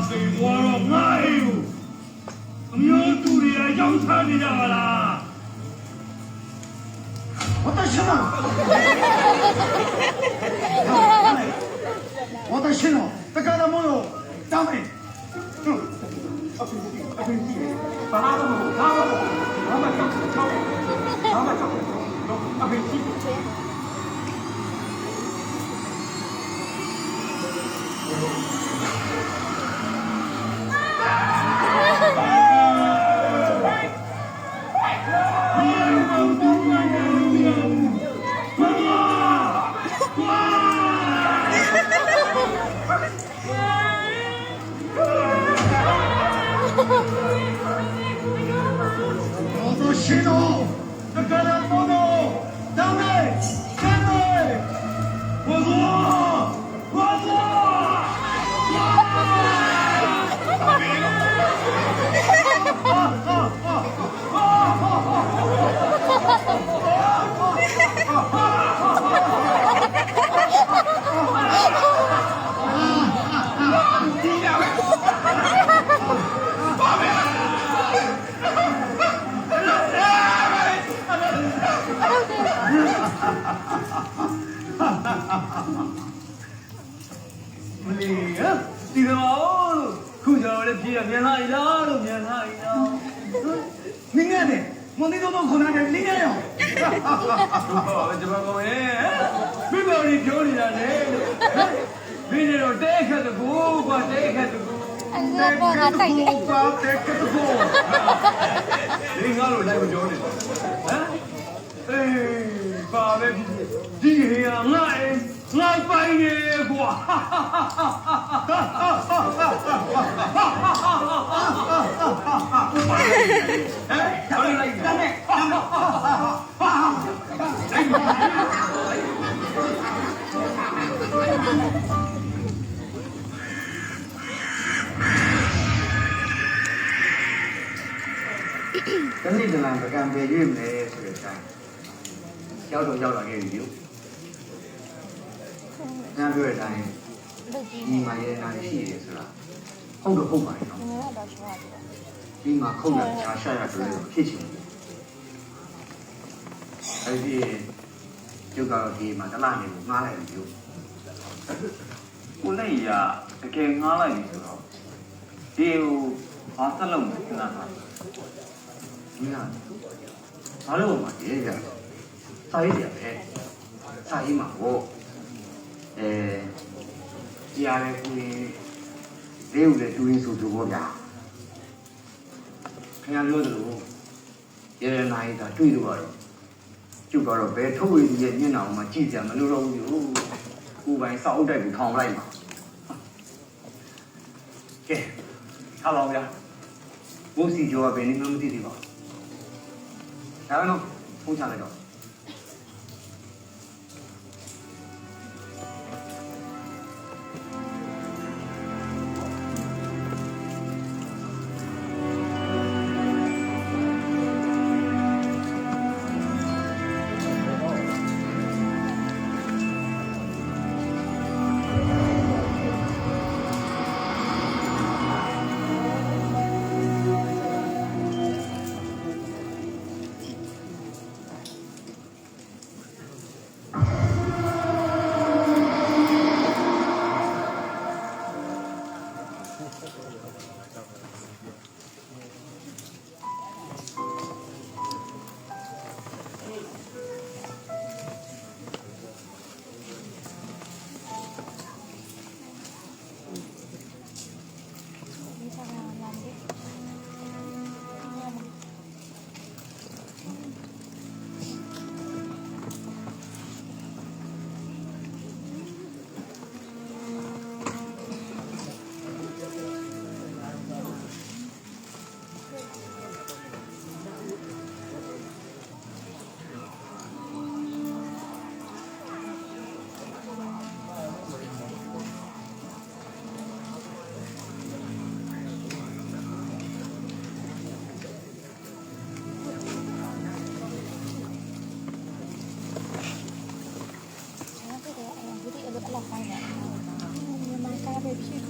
给我了，哎呦，苗族的养蚕的家啦。我的天呐！我的天呐！这干什么哟？大妹，把拉倒，拉倒，拉倒，拉倒，阿飞，我说行动，这干什么哟？大妹，大妹，我说，我说。မလီဒီကောင်ခုကြောင်လည်းပြေးရမြန်လာရလားလို့မြန်လာရလား 你看的，我那个可能是你看哟。ကျွန်တော်ကောရဲ့မိဘတွေပြောနေတာလေမင်းတွေတော့တဲခတ်တကူကွာတဲခတ်တကူ အဲ့ဒါပေါ်ကတိုက်တယ် ဘာတဲ့ကတကူ ဒီငါတို့လိုက်မပြောနဲ့ဟမ်အေးပါပဲဒီဟေးငါအိမ်ငါပိုင်နေကွာဟမ်ဘာလဲလိုက်တယ် တနေ့တလားပကံပြေရွေးမယ်ဆိုတဲ့အတိုင်းရောက်တော့ရောက်လာခဲ့ပြီလို့ညပြောတဲ့အတိုင်း လူကြီး ဒီမှာရဲနာရှိတယ်ဆိုတာဟုတ်တော့ဟုတ်ပါရဲ့နော် ငါတော့ချောရတယ် ဒီမှာခုတ်ရရှာရှာရဆိုလို့ဖြစ်ချင်တယ်အဲဒီကျုပ်ကတော့ဒီမှာတလားနေကိုငားလိုက်ပြီလို့ ကိုလည်းရတကယ်ငားလိုက်ပြီဆိုတော့ဒီဟိုဘာဆက်လုပ်မလဲခဏခဏ ဒီကဘာလို့မှရဲကြစာရေးကြပဲစာရေးမှာပေါ့ကြားရကူလေးဦးလေတူရင်းဆိုသူပေါ့ဗျာခင်ဗျားပြောသလိုရဲရနာရီကတွေ့လို့ကတော့ကျုပ်ကတော့ဘယ်ထုတ်ဝေးရဲ့ညင်အောင်မှကြည့်ကြမလို့တော့ဘူးကိုပိုင်စောက်အုပ်တိုက်ကိုထောင်လိုက်မှာကဲထားပါဦးဗျာဘိုးစီကျော်ကဘယ်နည်းမှမသိသေးပါဘူးဒါကတော့ဖုန်းချလိုက်တော့ ဒီစားလာလာတယ် လောက်ပိုင်းတယ်မြန်မာကားပဲဖြစ်